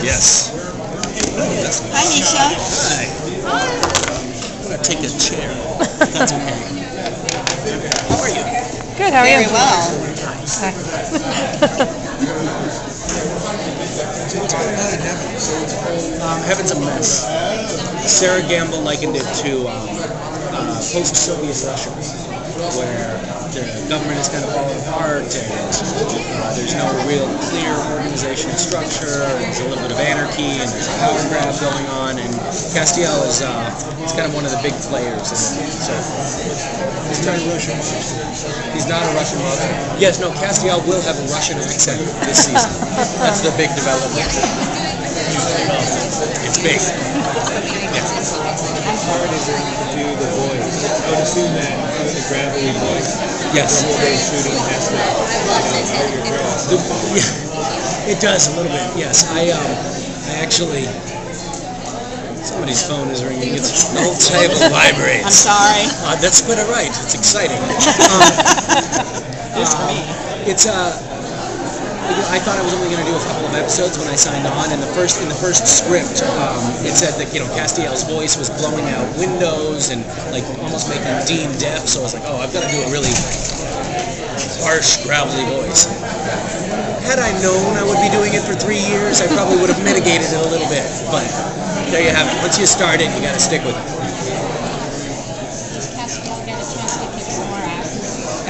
Yes. Hi, Misha. Hi. I'm going to take a chair. That's okay. How are you? Good, how are you? Very well. Hi. Heaven's a mess. Sarah Gamble likened it to post-Soviet Russia, where the government is kind of falling apart, and there's no real clear organizational structure, and there's a little bit of anarchy, and there's a power grab going on, and Castiel is kind of one of the big players in it. So he's not a Russian monster. He's not a Russian monster. Yes, no, Castiel will have a Russian accent this season. That's the big development. It's big. Yeah. How hard is it to do the voice? I would assume that the gravelly voice. Yes. The whole day shooting has to out your jaw. Yeah, it does a little bit. Yes, I actually. Somebody's phone is ringing. It's the whole table vibrates. I'm sorry. That's quite all right. It's exciting. It's for me. It's I thought I was only going to do a couple of episodes when I signed on, and in the first script, it said that Castiel's voice was blowing out windows and like almost making Dean deaf. So I was like, oh, I've got to do a really harsh, gravelly voice. Had I known I would be doing it for 3 years, I probably would have mitigated it a little bit. But there you have it. Once you start it, you got to stick with it.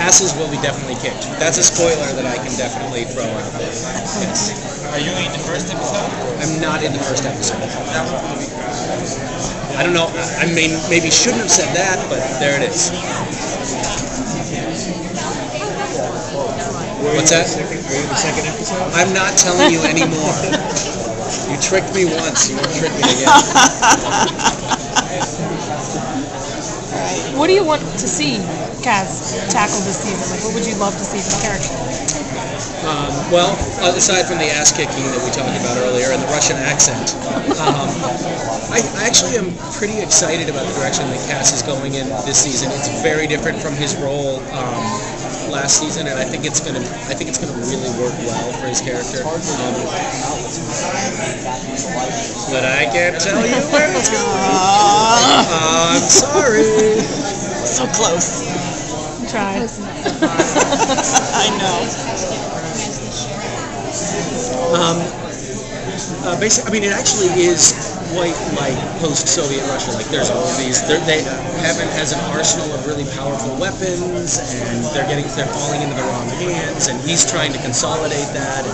Asses will be definitely kicked. That's a spoiler that I can definitely throw out there. Yes. Are you in the first episode? I'm not in the first episode. I don't know. I mean, maybe shouldn't have said that, but there it is. What's that? Are you in the second episode? I'm not telling you anymore. You tricked me once. You won't trick me again. What do you want to see Kaz tackle this season? Like, what would you love to see from the character? Well, aside from the ass kicking that we talked about earlier and the Russian accent, I actually am pretty excited about the direction that Cass is going in this season. It's very different from his role last season, and I think it's gonna really work well for his character. But I can't tell you where it's going. I'm sorry. So close. Try. I know. Basically, I mean, it actually is quite like post-Soviet Russia. Like, there's all these. Heaven has an arsenal of really powerful weapons, and they're falling into the wrong hands, and he's trying to consolidate that.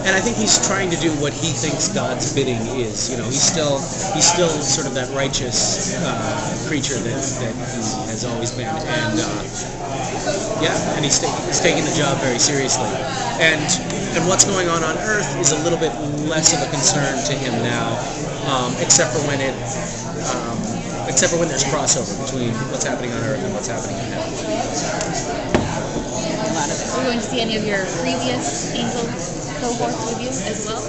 And I think he's trying to do what he thinks God's bidding is. You know, he's still sort of that righteous creature that he has always been, and and he's taking the job very seriously. And what's going on Earth is a little bit less of a concern to him now, except for when there's crossover between what's happening on Earth and what's happening in heaven. Are we going to see any of your previous angel cohorts with you as well? A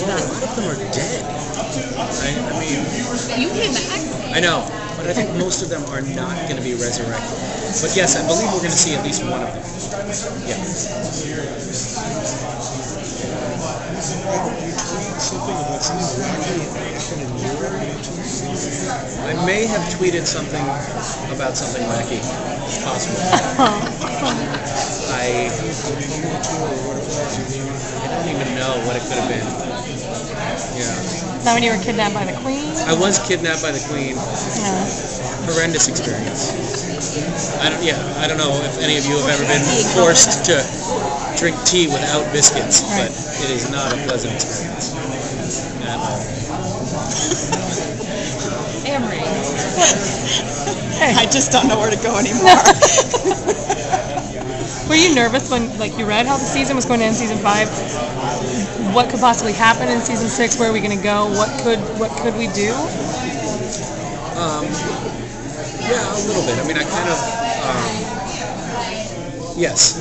lot of them are dead. I mean, You came back. I know, but I think most of them are not going to be resurrected. But yes, I believe we're going to see at least one of them. Yeah. Something about something wacky happened in Europe. I may have tweeted something about something wacky. It's possible. I don't even know what it could have been. Yeah. Now when you were kidnapped by the Queen? I was kidnapped by the Queen. Yeah. Horrendous experience. I don't know if any of you have ever been forced to drink tea without biscuits, but it is not a pleasant experience. At all. Amory. I just don't know where to go anymore. Were you nervous when, like, you read how the season was going to end, season 5? What could possibly happen in season 6? Where are we going to go? What could we do? Yeah, a little bit. I mean, I kind of, yes.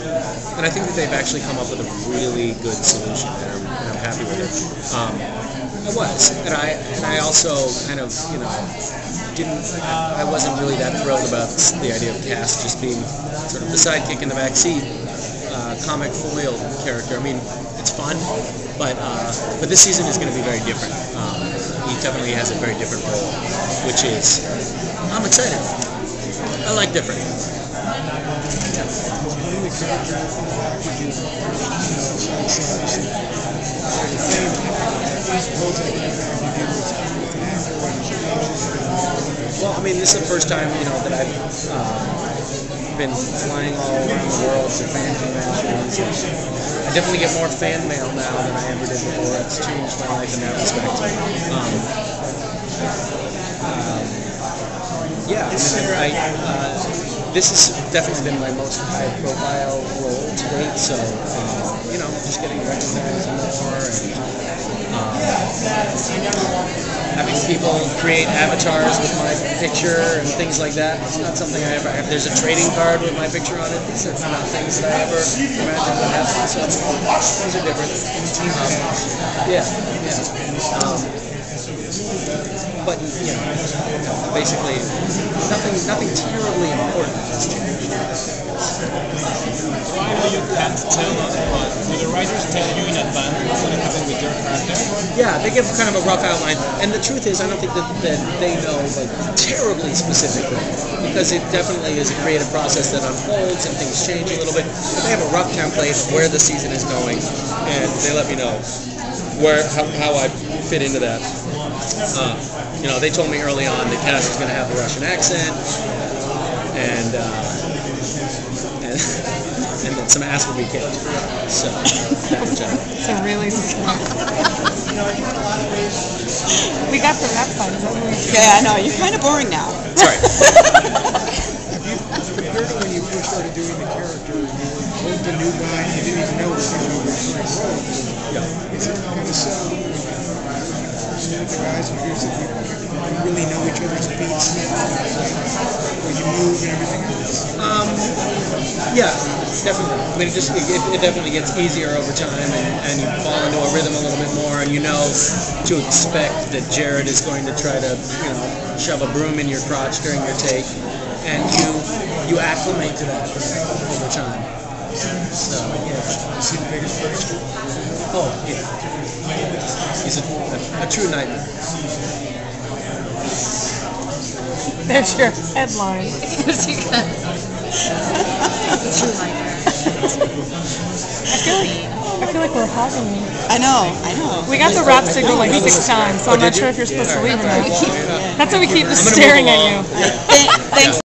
And I think that they've actually come up with a really good solution, and I'm happy with it. I was, and I also kind of, I wasn't really that thrilled about the idea of Cass just being sort of the sidekick in the back seat. comic foil character. I mean, it's fun, but this season is going to be very different. He definitely has a very different role, which is I'm excited. I like different. Well, I mean, this is the first time, that I've been flying all around the world for fan conventions. I definitely get more fan mail now than I ever did before. It's changed my life in that respect. This has definitely been my most high-profile role to date. So, just getting recognized more and having people create avatars with my picture and things like that. It's not something I ever have. There's a trading card with my picture on it. These are not things that I ever imagined would happen. So those are different. But basically, nothing terribly important has changed. Why do you can't tell us? Do the writers tell you in advance what's going to happen with your character? Yeah, they give kind of a rough outline, and the truth is, I don't think that they know terribly specifically, because it definitely is a creative process that unfolds and things change a little bit. But they have a rough template of where the season is going, and they let me know how I fit into that. They told me early on the cast is going to have a Russian accent, and that some ass will be kicked. So that's So really, we got the rap side. Is that what we? Yeah, I know. You're kind of boring now. sorry. Compared to when you first started doing the character, you were the new guy, and you didn't even know it was going to be your first role. Yeah. Is it kind of so? The guys and girls that you really know each other's beats now, when you move and everything else. Yeah, definitely. I mean, it definitely gets easier over time, and you fall into a rhythm a little bit more, and you know to expect that Jared is going to try to, shove a broom in your crotch during your take, and you acclimate to that over time. So, yeah. You see the biggest first? Oh, yeah. He's a true nightmare. There's your headline. I feel like we're hogging you. I know. We got the rap signal like 6 times, so I'm not sure if you're supposed to leave or not. That's why we keep just staring at you. Thanks.